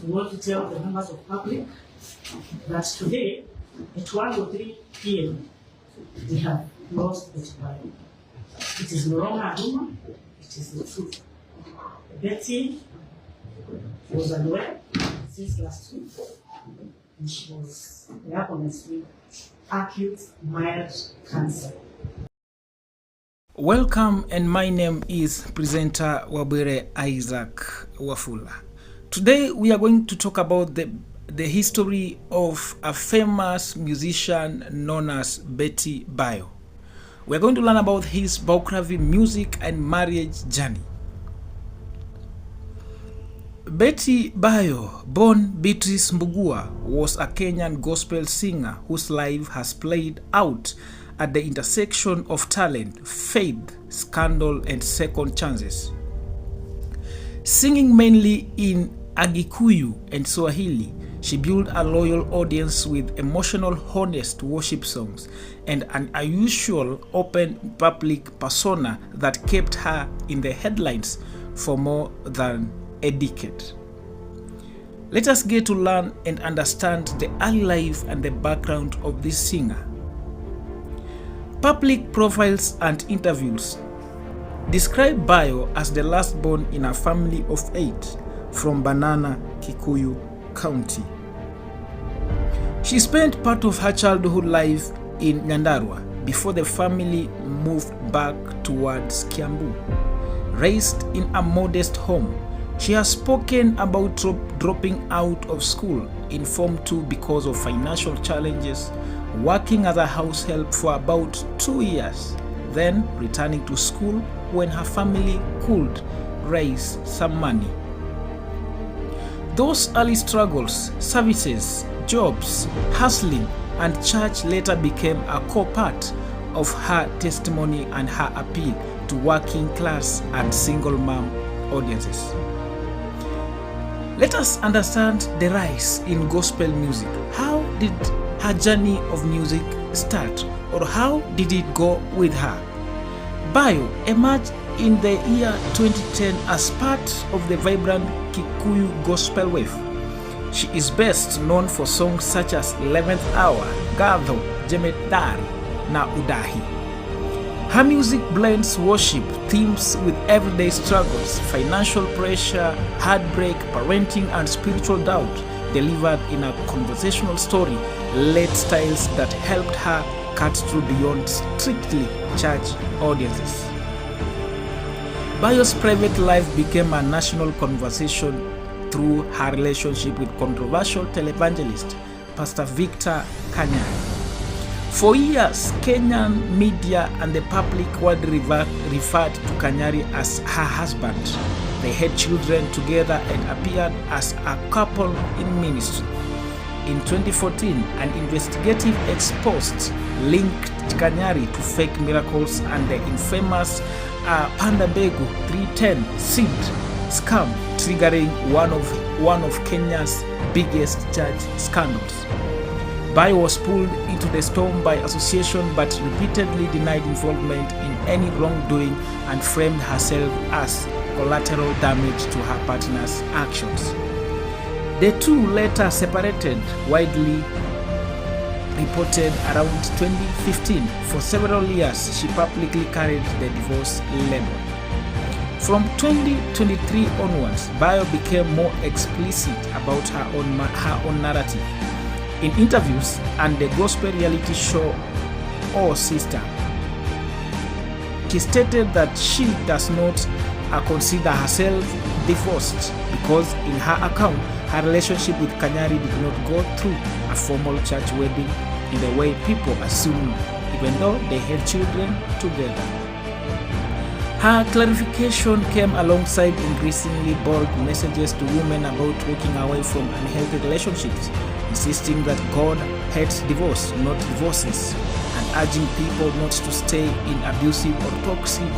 We want to tell the members of the public that today, at 1:03 p.m., we have lost Betty Bayo. It is no longer a rumor, it is the truth. Betty was unwell since last week, and she was diagnosed with acute mild cancer. Welcome, and my name is presenter Wabwire Isaac Wafula. Today we are going to talk about the history of a famous musician known as Betty Bayo. We are going to learn about his biography, music, and marriage journey. Betty Bayo, born Beatrice Mbugua, was a Kenyan gospel singer whose life has played out at the intersection of talent, faith, scandal, and second chances. Singing mainly in Agikuyu and Swahili, she built a loyal audience with emotional, honest worship songs and an unusual open public persona that kept her in the headlines for more than a decade. Let us get to learn and understand the early life and the background of this singer. Public profiles and interviews describe Bayo as the last born in a family of 8 from Banana, Kikuyu County. She spent part of her childhood life in Nyandarua before the family moved back towards Kiambu. Raised in a modest home, she has spoken about dropping out of school in Form 2 because of financial challenges, working as a house help for about 2 years, then returning to school when her family could raise some money. Those early struggles, services, jobs, hustling, and church later became a core part of her testimony and her appeal to working class and single mom audiences. Let us understand the rise in gospel music. How did her journey of music start, or how did it go with her? Bayo emerged in the year 2010 as part of the vibrant Kikuyu gospel wave. She is best known for songs such as 11th Hour, Gadho, Jemedari, na Udahi. Her music blends worship themes with everyday struggles, financial pressure, heartbreak, parenting, and spiritual doubt, delivered in a conversational story, led styles that helped her cut through beyond strictly church audiences. Bayo's private life became a national conversation through her relationship with controversial televangelist Pastor Victor Kanyari. For years, Kenyan media and the public world referred to Kanyari as her husband. They had children together and appeared as a couple in ministry. In 2014, an investigative exposed linked Kanyari to fake miracles and the infamous Panda Mbegu 310 seed scam, triggering one of Kenya's biggest church scandals. Bayo was pulled into the storm by association but repeatedly denied involvement in any wrongdoing and framed herself as collateral damage to her partner's actions. The two later separated, widely reported around 2015. For several years, she publicly carried the divorce label. From 2023 onwards, Bayo became more explicit about her own narrative. In interviews and the gospel reality show Oh Sister, she stated that she does not consider herself divorced because in her account, her relationship with Kanyari did not go through a formal church wedding in the way people assumed, even though they had children together. Her clarification came alongside increasingly bold messages to women about walking away from unhealthy relationships, insisting that God hates divorce, not divorces, and urging people not to stay in abusive or toxic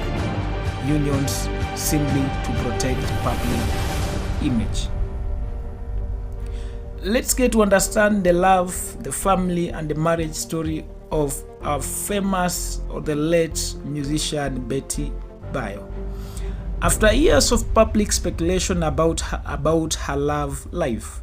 unions simply to protect public image. Let's get to understand the love, the family, and the marriage story of our famous or the late musician Betty Bayo. After years of public speculation about her love life,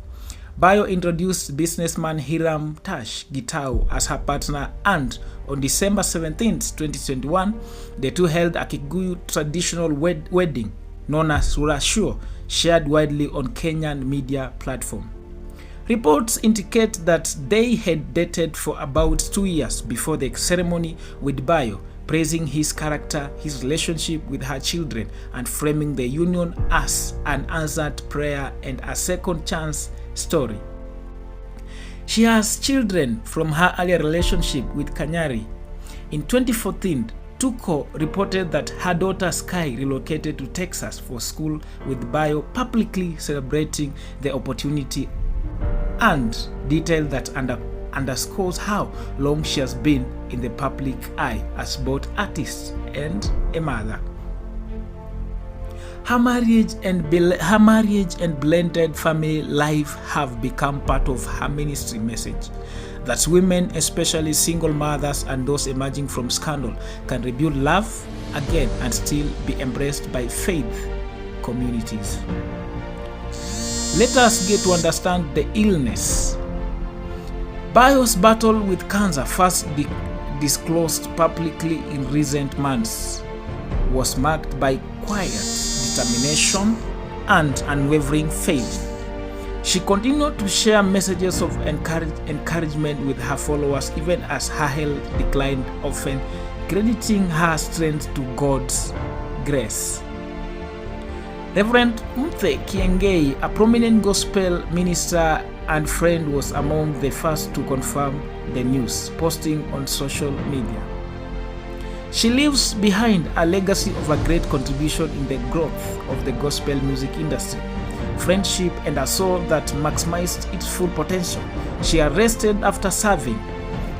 Bayo introduced businessman Hiram Tash Gitau as her partner, and on December 17, 2021, the two held a Kikuyu traditional wedding known as Rurashuo, shared widely on Kenyan media platform. Reports indicate that they had dated for about 2 years before the ceremony, with Bayo praising his character, his relationship with her children, and framing the union as an answered prayer and a second chance story. She has children from her earlier relationship with Kanyari. In 2014, Tuko reported that her daughter Sky relocated to Texas for school, with Bayo publicly celebrating the opportunity, and detail that underscores how long she has been in the public eye as both artist and a mother. Her marriage and blended family life have become part of her ministry message, that women, especially single mothers and those emerging from scandal, can rebuild love again and still be embraced by faith communities. Let us get to understand the illness. Bayo's battle with cancer, first disclosed publicly in recent months, was marked by quiet determination and unwavering faith. She continued to share messages of encouragement with her followers even as her health declined, often crediting her strength to God's grace. Reverend Mthe Kiengei, a prominent gospel minister and friend, was among the first to confirm the news, posting on social media. She leaves behind a legacy of a great contribution in the growth of the gospel music industry, friendship, and a soul that maximized its full potential. She arrested after serving.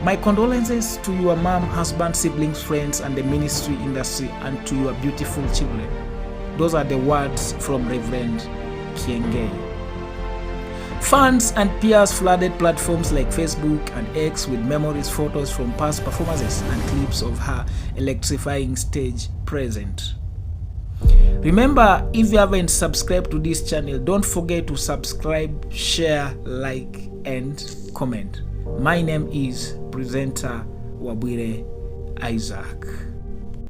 My condolences to your mom, husband, siblings, friends, and the ministry industry, and to your beautiful children. Those are the words from Reverend Kiengei. Fans and peers flooded platforms like Facebook and X with memories, photos from past performances, and clips of her electrifying stage present. Remember, if you haven't subscribed to this channel, don't forget to subscribe, share, like, and comment. My name is presenter Wabwire Isaac.